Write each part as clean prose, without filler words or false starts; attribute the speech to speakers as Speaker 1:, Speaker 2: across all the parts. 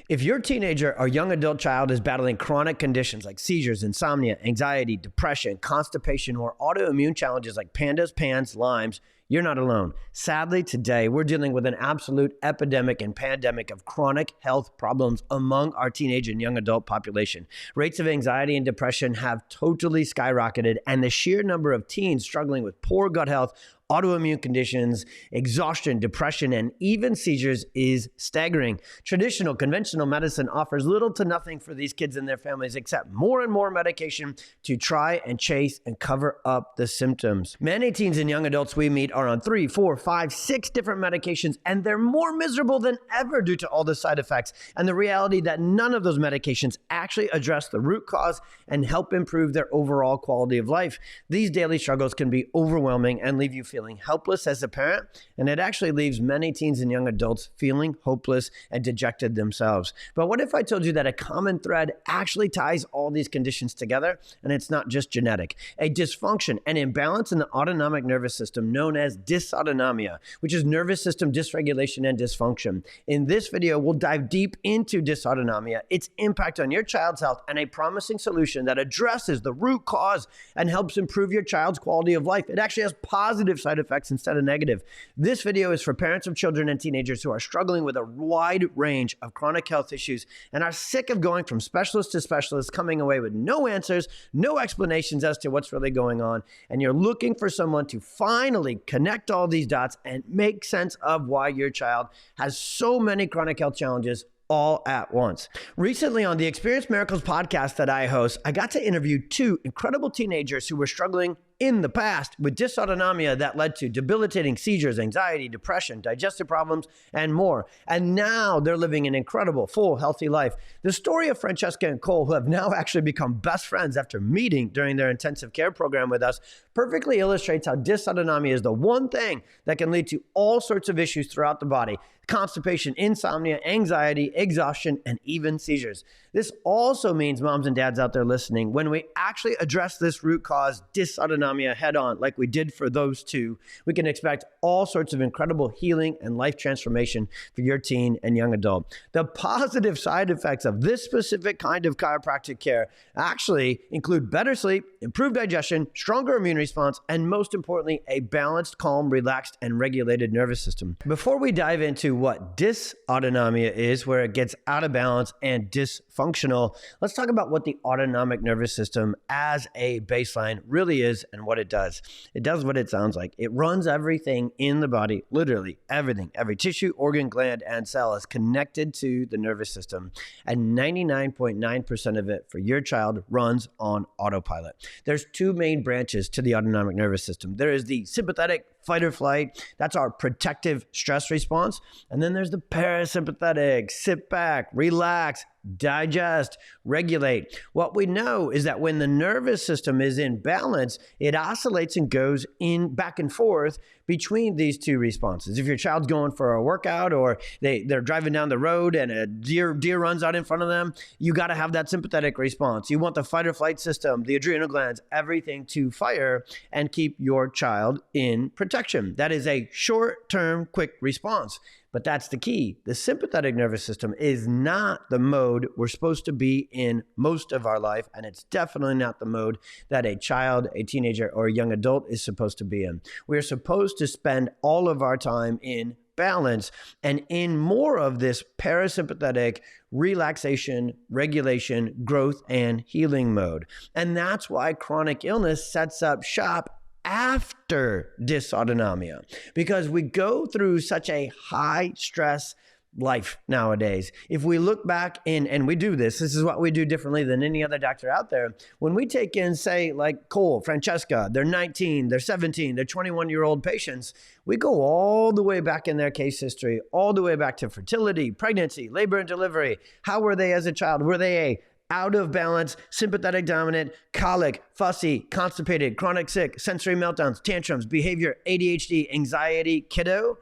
Speaker 1: If your teenager or young adult child is battling chronic conditions like seizures, insomnia, anxiety, depression, constipation, or autoimmune challenges like pandas, PANS, Lymes, you're not alone. Sadly, today, we're dealing with an absolute epidemic and pandemic of chronic health problems among our teenage and young adult population. Rates of anxiety and depression have totally skyrocketed, and the sheer number of teens struggling with poor gut health, autoimmune conditions, exhaustion, depression, and even seizures is staggering. Traditional, conventional medicine offers little to nothing for these kids and their families except more and more medication to try and chase and cover up the symptoms. Many teens and young adults we meet are on 3, 4, 5, 6 different medications, and they're more miserable than ever due to all the side effects and the reality that none of those medications actually address the root cause and help improve their overall quality of life. These daily struggles can be overwhelming and leave you feeling helpless as a parent, and it actually leaves many teens and young adults feeling hopeless and dejected themselves. But what if I told you that a common thread actually ties all these conditions together, and it's not just genetic? A dysfunction, an imbalance in the autonomic nervous system known as dysautonomia, which is nervous system dysregulation and dysfunction. In this video, we'll dive deep into dysautonomia, its impact on your child's health, and a promising solution that addresses the root cause and helps improve your child's quality of life. It actually has positive side effects instead of negative. This video is for parents of children and teenagers who are struggling with a wide range of chronic health issues and are sick of going from specialist to specialist, coming away with no answers, no explanations as to what's really going on, and you're looking for someone to finally connect all these dots and make sense of why your child has so many chronic health challenges all at once. Recently on the Experience Miracles podcast that I host, I got to interview 2 incredible teenagers who were struggling in the past with dysautonomia that led to debilitating seizures, anxiety, depression, digestive problems, and more. And now they're living an incredible, full, healthy life. The story of Francesca and Cole, who have now actually become best friends after meeting during their intensive care program with us, perfectly illustrates how dysautonomia is the one thing that can lead to all sorts of issues throughout the body: constipation, insomnia, anxiety, exhaustion, and even seizures. This also means, moms and dads out there listening, when we actually address this root cause, dysautonomia, head on, like we did for those 2, we can expect all sorts of incredible healing and life transformation for your teen and young adult. The positive side effects of this specific kind of chiropractic care actually include better sleep, improved digestion, stronger immune response, and most importantly, a balanced, calm, relaxed, and regulated nervous system. Before we dive into what dysautonomia is, where it gets out of balance and dysfunctional, let's talk about what the autonomic nervous system as a baseline really is and what it does. It does what it sounds like. It runs everything in the body, literally everything. Every tissue, organ, gland, and cell is connected to the nervous system, and 99.9% of it for your child runs on autopilot. There's 2 main branches to the autonomic nervous system. There is the sympathetic fight or flight. That's our protective stress response. And then there's the parasympathetic, sit back, relax, digest, regulate. What we know is that when the nervous system is in balance, it oscillates and goes in back and forth between these 2 responses. If your child's going for a workout or they're driving down the road and a deer runs out in front of them, you got to have that sympathetic response. You want the fight or flight system, the adrenal glands, everything to fire and keep your child in protection. That is a short-term, quick response. But that's the key. The sympathetic nervous system is not the mode we're supposed to be in most of our life, and it's definitely not the mode that a child, a teenager, or a young adult is supposed to be in. We're supposed to spend all of our time in balance and in more of this parasympathetic relaxation, regulation, growth, and healing mode. And that's why chronic illness sets up shop after dysautonomia, because we go through such a high stress life nowadays. If we look back in, and we do this is what we do differently than any other doctor out there. When we take in, say, like Cole, Francesca, they're 19, they're 17, they're 21-year-old patients, we go all the way back in their case history, all the way back to fertility, pregnancy, labor and delivery. How were they as a child? Were they a out of balance, sympathetic dominant, colic, fussy, constipated, chronic sick, sensory meltdowns, tantrums, behavior, ADHD, anxiety kiddo?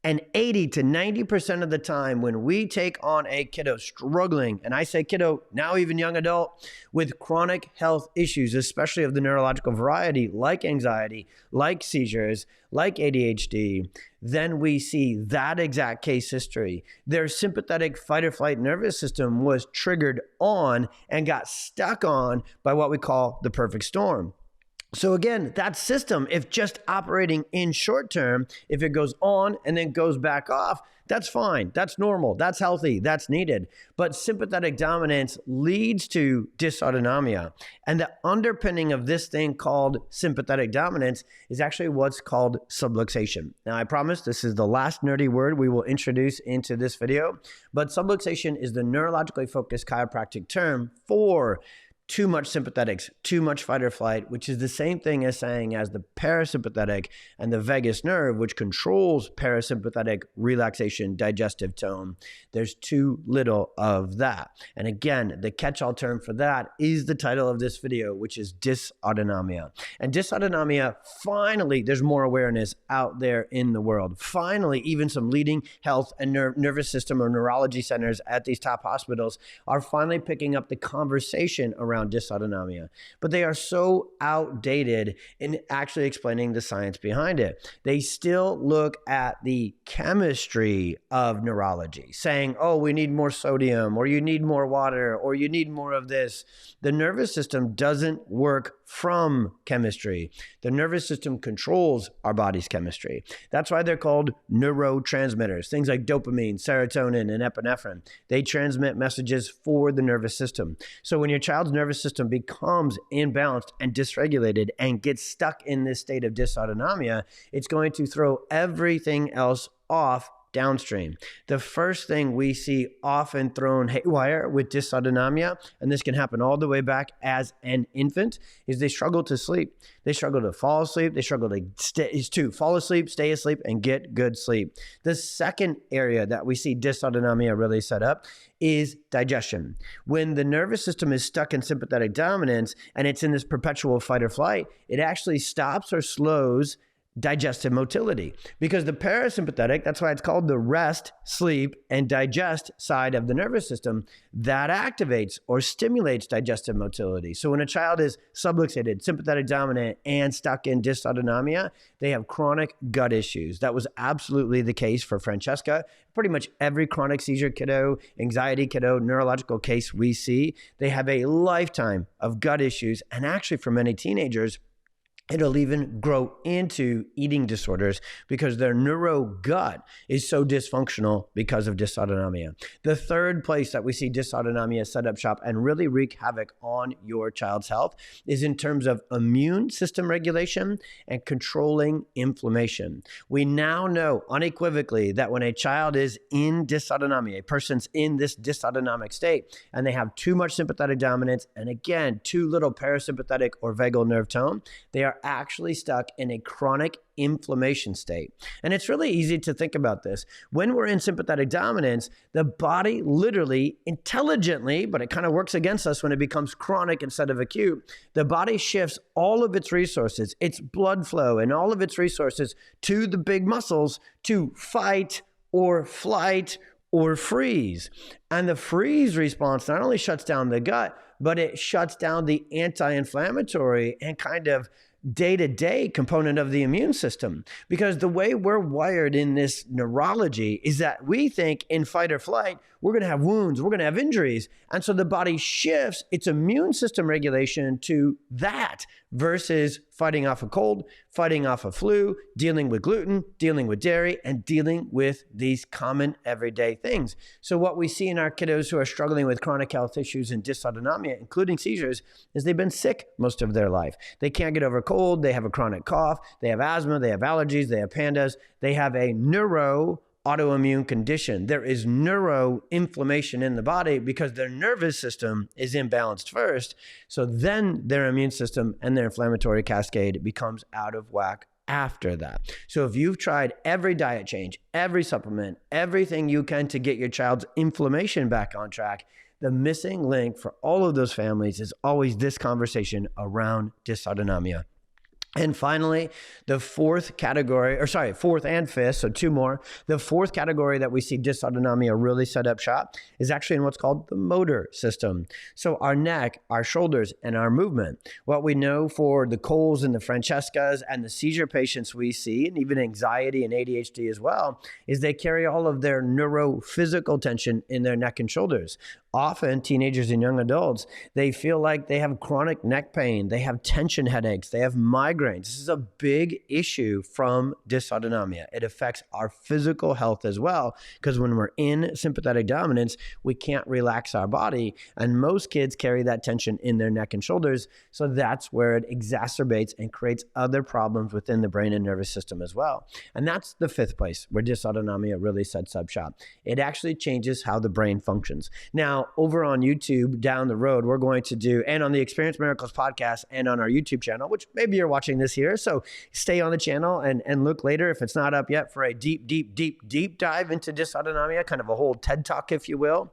Speaker 1: And 80 to 90% of the time when we take on a kiddo struggling, and I say kiddo, now even young adult, with chronic health issues, especially of the neurological variety, like anxiety, like seizures, like ADHD, then we see that exact case history. Their sympathetic fight or flight nervous system was triggered on and got stuck on by what we call the perfect storm. So again, that system, if just operating in short term, if it goes on and then goes back off, that's fine. That's normal. That's healthy. That's needed. But sympathetic dominance leads to dysautonomia. And the underpinning of this thing called sympathetic dominance is actually what's called subluxation. Now, I promise this is the last nerdy word we will introduce into this video, but subluxation is the neurologically focused chiropractic term for too much sympathetics, too much fight or flight, which is the same thing as saying as the parasympathetic and the vagus nerve, which controls parasympathetic relaxation, digestive tone. There's too little of that. And again, the catch-all term for that is the title of this video, which is dysautonomia. And dysautonomia, finally, there's more awareness out there in the world. Finally, even some leading health and nervous system or neurology centers at these top hospitals are finally picking up the conversation around dysautonomia, but they are so outdated in actually explaining the science behind it. They still look at the chemistry of neurology, saying, oh, we need more sodium, or you need more water, or you need more of this. The nervous system doesn't work from chemistry. The nervous system controls our body's chemistry. That's why they're called neurotransmitters, things like dopamine, serotonin, and epinephrine. They transmit messages for the nervous system. So when your child's nervous system becomes imbalanced and dysregulated and gets stuck in this state of dysautonomia, it's going to throw everything else off downstream. The first thing we see often thrown haywire with dysautonomia, and this can happen all the way back as an infant, is they struggle to sleep. They struggle to fall asleep. They struggle to fall asleep, stay asleep, and get good sleep. The second area that we see dysautonomia really set up is digestion. When the nervous system is stuck in sympathetic dominance and it's in this perpetual fight or flight, it actually stops or slows digestive motility, because the parasympathetic, that's why it's called the rest, sleep, and digest side of the nervous system, that activates or stimulates digestive motility. So when a child is subluxated, sympathetic dominant, and stuck in dysautonomia, they have chronic gut issues. That was absolutely the case for Francesca. Pretty much every chronic seizure kiddo, anxiety kiddo, neurological case we see, they have a lifetime of gut issues. And actually for many teenagers, it'll even grow into eating disorders because their neurogut is so dysfunctional because of dysautonomia. The third place that we see dysautonomia set up shop and really wreak havoc on your child's health is in terms of immune system regulation and controlling inflammation. We now know unequivocally that when a child is in dysautonomia, a person's in this dysautonomic state, and they have too much sympathetic dominance and again, too little parasympathetic or vagal nerve tone, they are actually stuck in a chronic inflammation state. And it's really easy to think about this. When we're in sympathetic dominance, the body literally, intelligently, but it kind of works against us when it becomes chronic instead of acute, the body shifts all of its resources, its blood flow, and all of its resources to the big muscles to fight or flight or freeze. And the freeze response not only shuts down the gut, but it shuts down the anti-inflammatory and kind of day-to-day component of the immune system. Because the way we're wired in this neurology is that we think in fight or flight, we're going to have wounds, we're going to have injuries. And so the body shifts its immune system regulation to that versus fighting off a cold, fighting off a flu, dealing with gluten, dealing with dairy, and dealing with these common everyday things. So what we see in our kiddos who are struggling with chronic health issues and dysautonomia, including seizures, is they've been sick most of their life. They can't get over a cold, they have a chronic cough, they have asthma, they have allergies, they have pandas, they have a autoimmune condition. There is neuroinflammation in the body because their nervous system is imbalanced first. So then their immune system and their inflammatory cascade becomes out of whack after that. So if you've tried every diet change, every supplement, everything you can to get your child's inflammation back on track, the missing link for all of those families is always this conversation around dysautonomia. And finally, the fourth and fifth, so two more. The fourth category that we see dysautonomia really set up shop is actually in what's called the motor system. So our neck, our shoulders, and our movement. What we know for the Coles and the Francescas and the seizure patients we see, and even anxiety and ADHD as well, is they carry all of their neurophysical tension in their neck and shoulders. Often, teenagers and young adults, they feel like they have chronic neck pain, they have tension headaches, they have migraines. This is a big issue from dysautonomia. It affects our physical health as well, because when we're in sympathetic dominance, we can't relax our body, and most kids carry that tension in their neck and shoulders, so that's where it exacerbates and creates other problems within the brain and nervous system as well. And that's the fifth place where dysautonomia really sets up shop. It actually changes how the brain functions. Now, over on YouTube down the road, we're going to do, and on the Experience Miracles podcast and on our YouTube channel, which maybe you're watching this here, so stay on the channel and look later if it's not up yet for a deep dive into dysautonomia, kind of a whole TED Talk, if you will.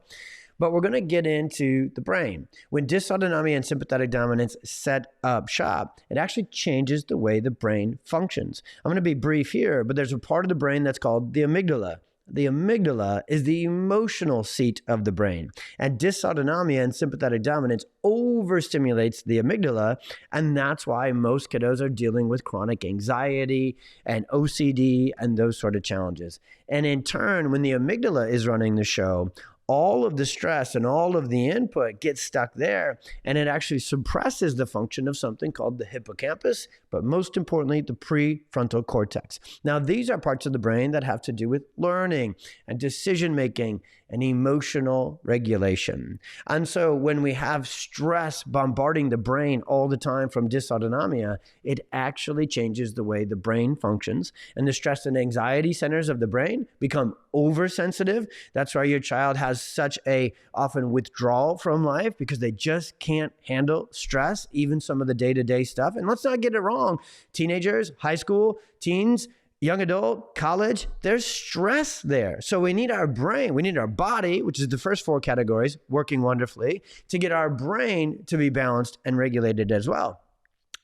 Speaker 1: But we're going to get into the brain. When dysautonomia and sympathetic dominance set up shop, it actually changes the way the brain functions. I'm going to be brief here, but there's a part of the brain that's called the amygdala. The amygdala is the emotional seat of the brain, and dysautonomia and sympathetic dominance overstimulates the amygdala, and that's why most kiddos are dealing with chronic anxiety and OCD and those sort of challenges. And in turn, when the amygdala is running the show, all of the stress and all of the input gets stuck there, and it actually suppresses the function of something called the hippocampus, but most importantly, the prefrontal cortex. Now, these are parts of the brain that have to do with learning and decision-making and emotional regulation. And so when we have stress bombarding the brain all the time from dysautonomia, it actually changes the way the brain functions, and the stress and anxiety centers of the brain become oversensitive. That's why your child has such a often withdrawal from life, because they just can't handle stress, even some of the day-to-day stuff. And let's not get it wrong. Teenagers, high school, teens, young adult, college, there's stress there. So we need our brain, we need our body, which is the first four categories, working wonderfully, to get our brain to be balanced and regulated as well.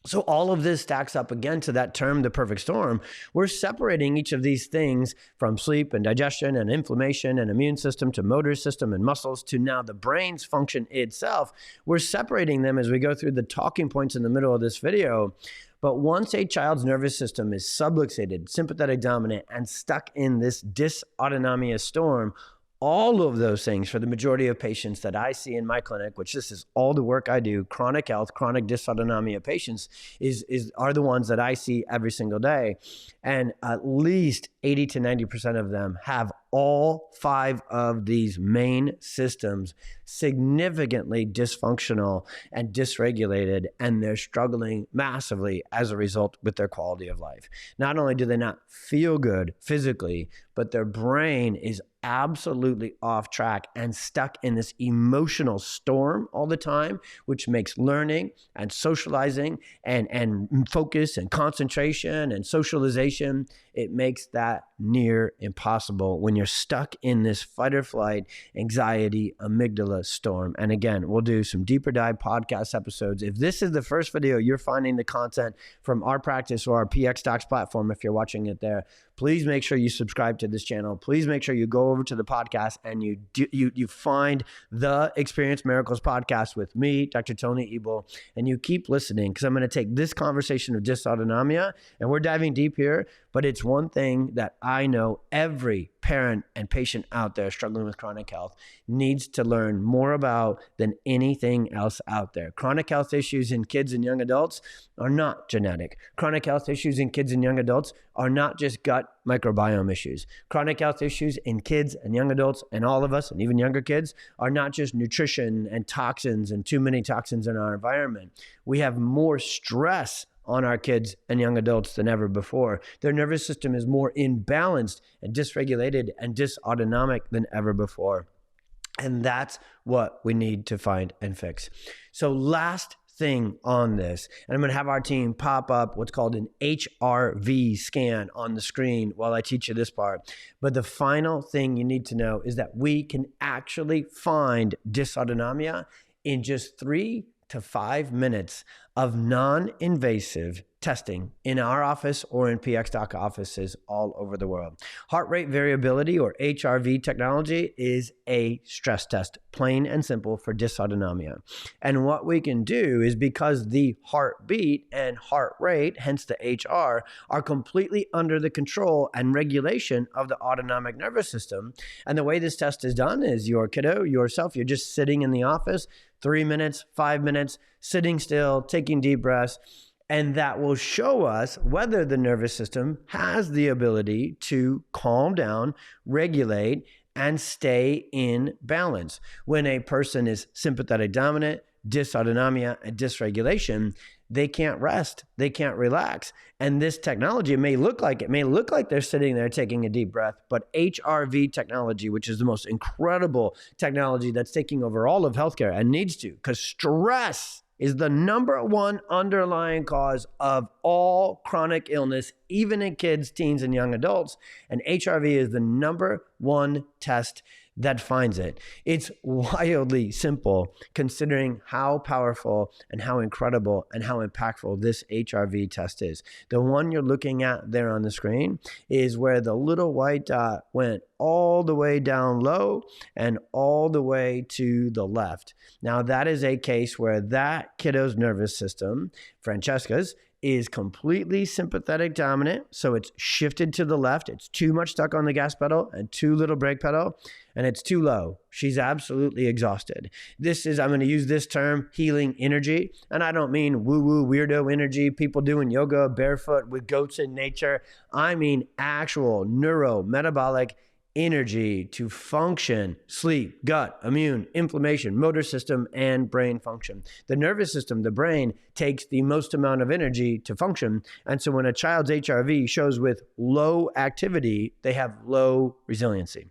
Speaker 1: So all of this stacks up again to that term, the perfect storm. We're separating each of these things from sleep and digestion and inflammation and immune system to motor system and muscles to now the brain's function itself. We're separating them as we go through the talking points in the middle of this video. But once a child's nervous system is subluxated, sympathetic dominant, and stuck in this dysautonomia storm, all of those things for the majority of patients that I see in my clinic, which this is all the work I do, chronic health, chronic dysautonomia patients are the ones that I see every single day. And at least 80 to 90% of them have all five of these main systems significantly dysfunctional and dysregulated, and they're struggling massively as a result with their quality of life. Not only do they not feel good physically, but their brain is absolutely off track and stuck in this emotional storm all the time, which makes learning and socializing and focus and concentration and socialization, it makes that near impossible when you're stuck in this fight or flight, anxiety, amygdala storm. And again, we'll do some deeper dive podcast episodes. If this is the first video you're finding the content from our practice or our pxdocs platform, if you're watching it there, please make sure you subscribe to this channel. Please make sure you go over to the podcast and you find the Experience Miracles podcast with me, Dr. Tony Ebel, and you keep listening, because I'm going to take this conversation of dysautonomia, and we're diving deep here, but it's one thing that I know every parent and patient out there struggling with chronic health needs to learn more about than anything else out there. Chronic health issues in kids and young adults are not genetic. Chronic health issues in kids and young adults are not just gut microbiome issues. Chronic health issues in kids and young adults and all of us and even younger kids are not just nutrition and toxins and too many toxins in our environment. We have more stress on our kids and young adults than ever before. Their nervous system is more imbalanced and dysregulated and dysautonomic than ever before. And that's what we need to find and fix. So last thing on this, and I'm going to have our team pop up what's called an HRV scan on the screen while I teach you this part. But the final thing you need to know is that we can actually find dysautonomia in just 3 to 5 minutes of non-invasive testing in our office or in pxdocs offices all over the world. Heart rate variability, or HRV technology, is a stress test, plain and simple, for dysautonomia. And what we can do is, because the heartbeat and heart rate, hence the HR, are completely under the control and regulation of the autonomic nervous system. And the way this test is done is your kiddo, yourself, you're just sitting in the office, 3 minutes, 5 minutes, sitting still, taking deep breaths, and that will show us whether the nervous system has the ability to calm down, regulate, and stay in balance. When a person is sympathetic dominant, dysautonomia, and dysregulation, they can't rest, they can't relax. And this technology may look like they're sitting there taking a deep breath, but HRV technology, which is the most incredible technology that's taking over all of healthcare and needs to, because stress is the #1 underlying cause of all chronic illness, even in kids, teens, and young adults. And HRV is the #1 test that finds it. It's wildly simple, considering how powerful and how incredible and how impactful this HRV test is. The one you're looking at there on the screen is where the little white dot went all the way down low and all the way to the left. Now, that is a case where that kiddo's nervous system, Francesca's, is completely sympathetic dominant. So it's shifted to the left. It's too much stuck on the gas pedal and too little brake pedal, and it's too low. She's absolutely exhausted. I'm going to use this term, healing energy. And I don't mean woo-woo weirdo energy, people doing yoga barefoot with goats in nature. I mean actual neurometabolic energy to function, sleep, gut, immune, inflammation, motor system, and brain function. The nervous system, the brain, takes the most amount of energy to function. And so when a child's HRV shows with low activity, they have low resiliency,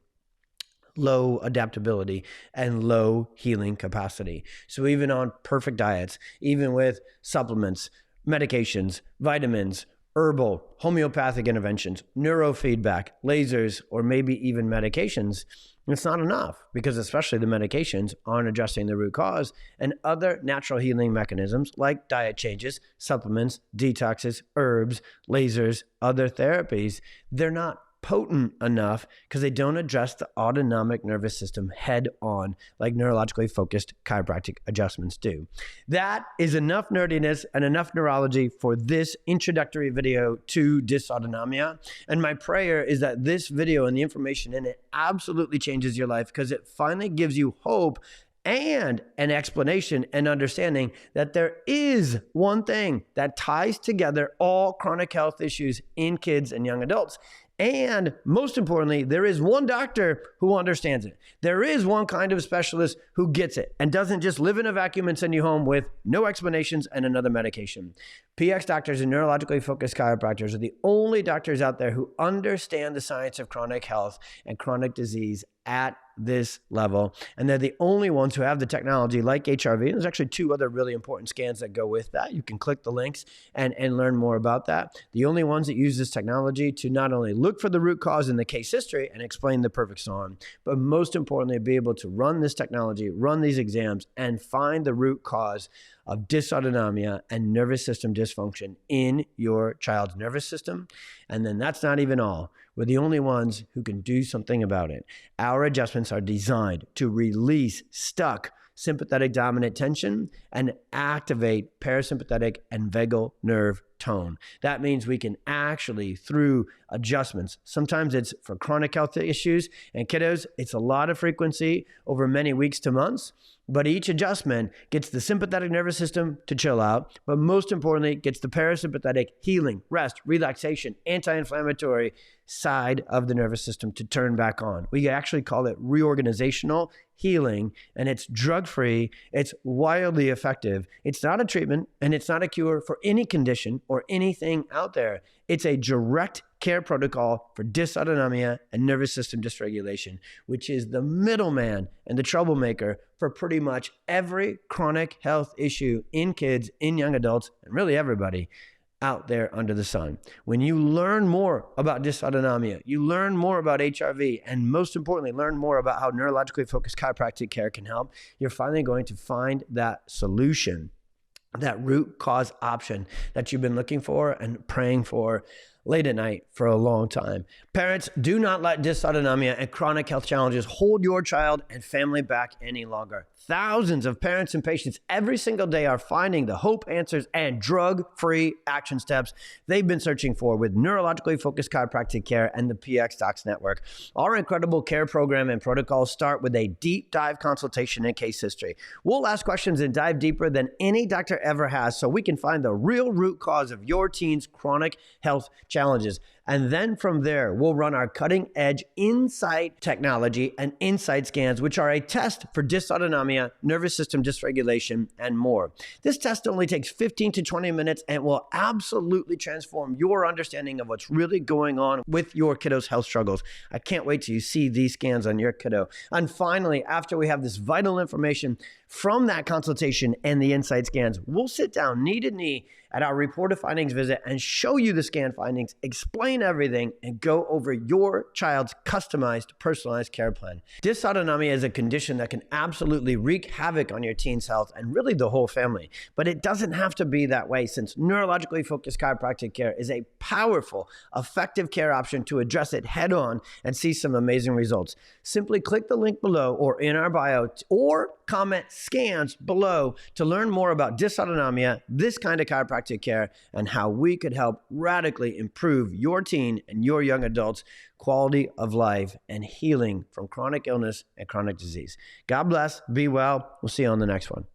Speaker 1: low adaptability, and low healing capacity. So even on perfect diets, even with supplements, medications, vitamins, herbal, homeopathic interventions, neurofeedback, lasers, or maybe even medications, it's not enough, because especially the medications aren't addressing the root cause, and other natural healing mechanisms like diet changes, supplements, detoxes, herbs, lasers, other therapies, they're not potent enough because they don't address the autonomic nervous system head on like neurologically focused chiropractic adjustments do. That is enough nerdiness and enough neurology for this introductory video to dysautonomia. And my prayer is that this video and the information in it absolutely changes your life, because it finally gives you hope and an explanation and understanding that there is one thing that ties together all chronic health issues in kids and young adults. And most importantly, there is one doctor who understands it. There is one kind of specialist who gets it and doesn't just live in a vacuum and send you home with no explanations and another medication. PX doctors and neurologically focused chiropractors are the only doctors out there who understand the science of chronic health and chronic disease at this level. And they're the only ones who have the technology like HRV. There's actually 2 other really important scans that go with that. You can click the links and learn more about that. The only ones that use this technology to not only look for the root cause in the case history and explain the perfect storm, but most importantly, be able to run this technology, run these exams, and find the root cause of dysautonomia and nervous system dysfunction in your child's nervous system. And then that's not even all. We're the only ones who can do something about it. Our adjustments are designed to release stuck sympathetic dominant tension and activate parasympathetic and vagal nerve tone. That means we can actually, through adjustments, sometimes it's for chronic health issues, and kiddos, it's a lot of frequency over many weeks to months, but each adjustment gets the sympathetic nervous system to chill out, but most importantly, gets the parasympathetic healing, rest, relaxation, anti-inflammatory side of the nervous system to turn back on. We actually call it reorganizational healing, and it's drug-free, it's wildly effective. It's not a treatment, and it's not a cure for any condition or anything out there. It's a direct care protocol for dysautonomia and nervous system dysregulation, which is the middleman and the troublemaker for pretty much every chronic health issue in kids, in young adults, and really everybody. out there under the sun. When you learn more about dysautonomia, you learn more about HRV, and most importantly, learn more about how neurologically focused chiropractic care can help, you're finally going to find that solution, that root cause option that you've been looking for and praying for late at night for a long time. Parents, do not let dysautonomia and chronic health challenges hold your child and family back any longer. Thousands of parents and patients every single day are finding the hope, answers, and drug-free action steps they've been searching for with neurologically focused chiropractic care and the pxdocs network. Our incredible care program and protocols start with a deep dive consultation and case history. We'll ask questions and dive deeper than any doctor ever has so we can find the real root cause of your teen's chronic health challenges. And then from there, we'll run our cutting-edge Insight technology and Insight scans, which are a test for dysautonomia, nervous system dysregulation, and more. This test only takes 15 to 20 minutes and will absolutely transform your understanding of what's really going on with your kiddo's health struggles. I can't wait till you see these scans on your kiddo. And finally, after we have this vital information from that consultation and the Insight scans, we'll sit down knee to knee at our reported findings visit and show you the scan findings, explain everything, and go over your child's customized, personalized care plan. Dysautonomia is a condition that can absolutely wreak havoc on your teen's health and really the whole family. But it doesn't have to be that way, since neurologically focused chiropractic care is a powerful, effective care option to address it head on and see some amazing results. Simply click the link below or in our bio or comment scans below to learn more about dysautonomia, this kind of chiropractic care, and how we could help radically improve your teen and your young adults' quality of life and healing from chronic illness and chronic disease. God bless. Be well. We'll see you on the next one.